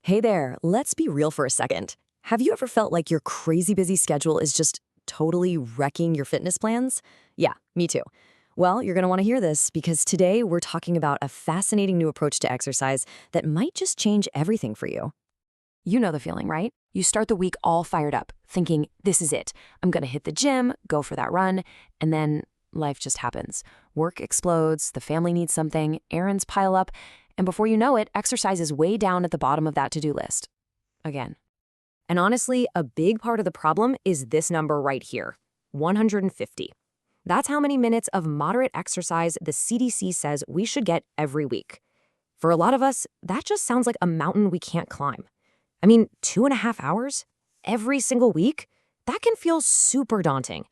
Hey there, let's be real for a second. Have you ever felt like your crazy busy schedule is just totally wrecking your fitness plans? Yeah, me too. Well, you're going to want to hear this because today we're talking about a fascinating new approach to exercise that might just change everything for you. You know the feeling, right? You start the week all fired up, thinking, this is it. I'm going to hit the gym, go for that run, and then life just happens. Work explodes, the family needs something, errands pile up, and before you know it, exercise is way down at the bottom of that to-do list. Again. And honestly, a big part of the problem is this number right here, 150. That's how many minutes of moderate exercise the CDC says we should get every week. For a lot of us, that just sounds like a mountain we can't climb. I mean, 2.5 hours? Every single week? That can feel super daunting.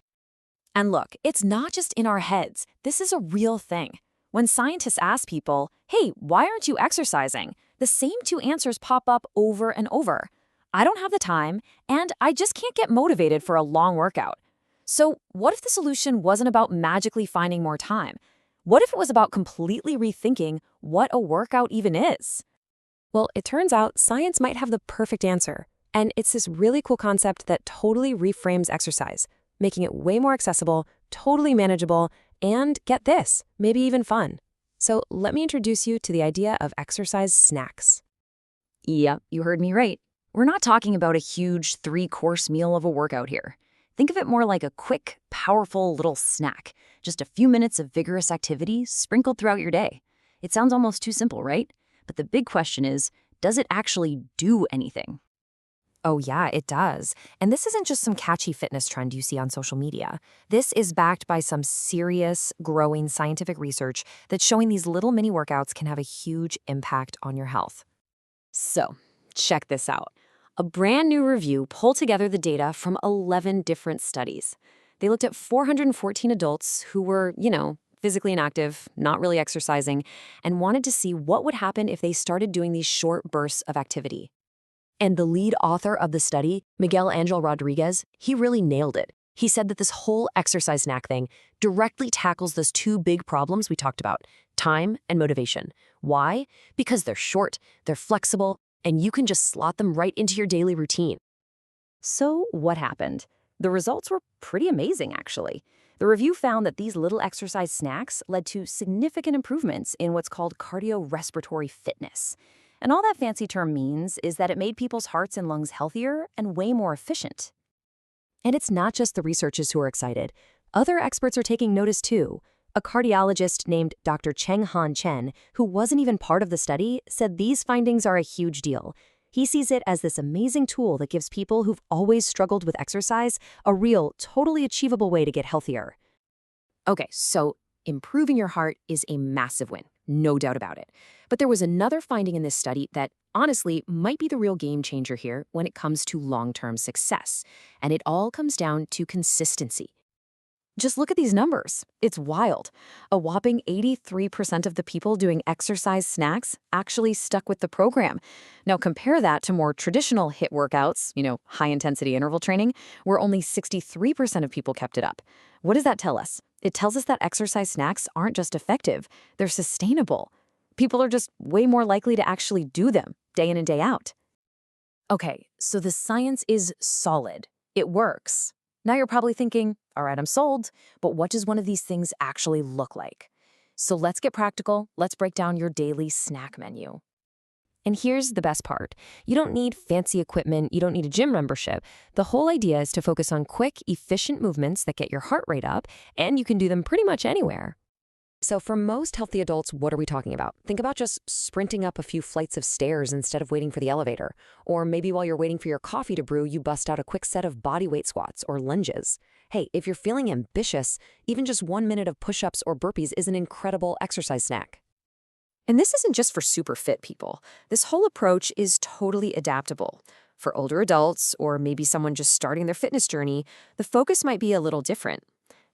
And look, it's not just in our heads. This is a real thing. When scientists ask people, hey, why aren't you exercising? The same two answers pop up over and over. I don't have the time, and I just can't get motivated for a long workout. So what if the solution wasn't about magically finding more time? What if it was about completely rethinking what a workout even is? Well, it turns out science might have the perfect answer, and it's this really cool concept that totally reframes exercise, making it way more accessible, totally manageable, and get this, maybe even fun. So let me introduce you to the idea of exercise snacks. Yep, you heard me right. We're not talking about a huge 3-course meal of a workout here. Think of it more like a quick, powerful little snack, just a few minutes of vigorous activity sprinkled throughout your day. It sounds almost too simple, right? But the big question is, does it actually do anything? Oh yeah, it does. And this isn't just some catchy fitness trend you see on social media. This is backed by some serious, growing scientific research that's showing these little mini workouts can have a huge impact on your health. So, check this out. A brand new review pulled together the data from 11 different studies. They looked at 414 adults who were, physically inactive, not really exercising, and wanted to see what would happen if they started doing these short bursts of activity. And the lead author of the study, Miguel Angel Rodriguez, he really nailed it. He said that this whole exercise snack thing directly tackles those two big problems we talked about, time and motivation. Why? Because they're short, they're flexible, and you can just slot them right into your daily routine. So what happened? The results were pretty amazing, actually. The review found that these little exercise snacks led to significant improvements in what's called cardiorespiratory fitness. And all that fancy term means is that it made people's hearts and lungs healthier and way more efficient. And it's not just the researchers who are excited. Other experts are taking notice too. A cardiologist named Dr. Cheng-Han Chen, who wasn't even part of the study, said these findings are a huge deal. He sees it as this amazing tool that gives people who've always struggled with exercise a real, totally achievable way to get healthier. Okay, so improving your heart is a massive win, no doubt about it. But there was another finding in this study that honestly might be the real game changer here when it comes to long-term success. And it all comes down to consistency. Just look at these numbers. It's wild. A whopping 83% of the people doing exercise snacks actually stuck with the program. Now compare that to more traditional HIIT workouts, high-intensity interval training, where only 63% of people kept it up. What does that tell us? It tells us that exercise snacks aren't just effective, they're sustainable. People are just way more likely to actually do them, day in and day out. Okay, so the science is solid. It works. Now you're probably thinking, all right, I'm sold, but what does one of these things actually look like? So let's get practical. Let's break down your daily snack menu. And here's the best part. You don't need fancy equipment. You don't need a gym membership. The whole idea is to focus on quick, efficient movements that get your heart rate up, and you can do them pretty much anywhere. So for most healthy adults, what are we talking about? Think about just sprinting up a few flights of stairs instead of waiting for the elevator. Or maybe while you're waiting for your coffee to brew, you bust out a quick set of bodyweight squats or lunges. Hey, if you're feeling ambitious, even just 1 minute of push-ups or burpees is an incredible exercise snack. And this isn't just for super fit people. This whole approach is totally adaptable. For older adults, or maybe someone just starting their fitness journey, the focus might be a little different.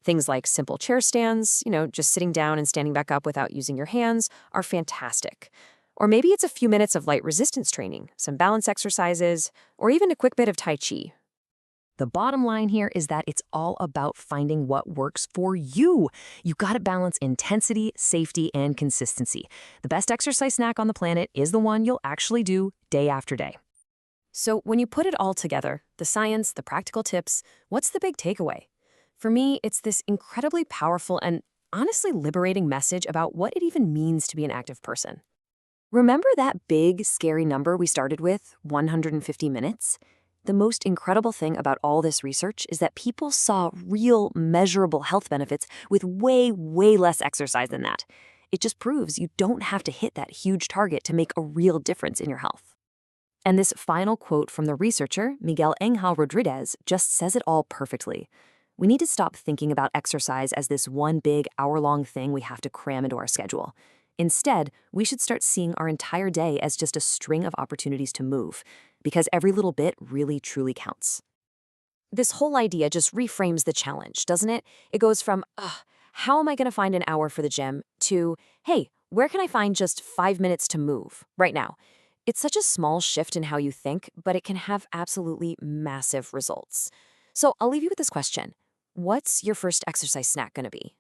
Things like simple chair stands, just sitting down and standing back up without using your hands, are fantastic. Or maybe it's a few minutes of light resistance training, some balance exercises, or even a quick bit of Tai Chi. The bottom line here is that it's all about finding what works for you. You gotta balance intensity, safety, and consistency. The best exercise snack on the planet is the one you'll actually do day after day. So when you put it all together, the science, the practical tips, what's the big takeaway? For me, it's this incredibly powerful and honestly liberating message about what it even means to be an active person. Remember that big, scary number we started with, 150 minutes? The most incredible thing about all this research is that people saw real, measurable health benefits with way, way less exercise than that. It just proves you don't have to hit that huge target to make a real difference in your health. And this final quote from the researcher, Miguel Angel Rodriguez, just says it all perfectly. We need to stop thinking about exercise as this one big hour-long thing we have to cram into our schedule. Instead, we should start seeing our entire day as just a string of opportunities to move, because every little bit really truly counts. This whole idea just reframes the challenge, doesn't it? It goes from, how am I going to find an hour for the gym, to, hey, where can I find just 5 minutes to move right now? It's such a small shift in how you think, but it can have absolutely massive results. So I'll leave you with this question. What's your first exercise snack going to be?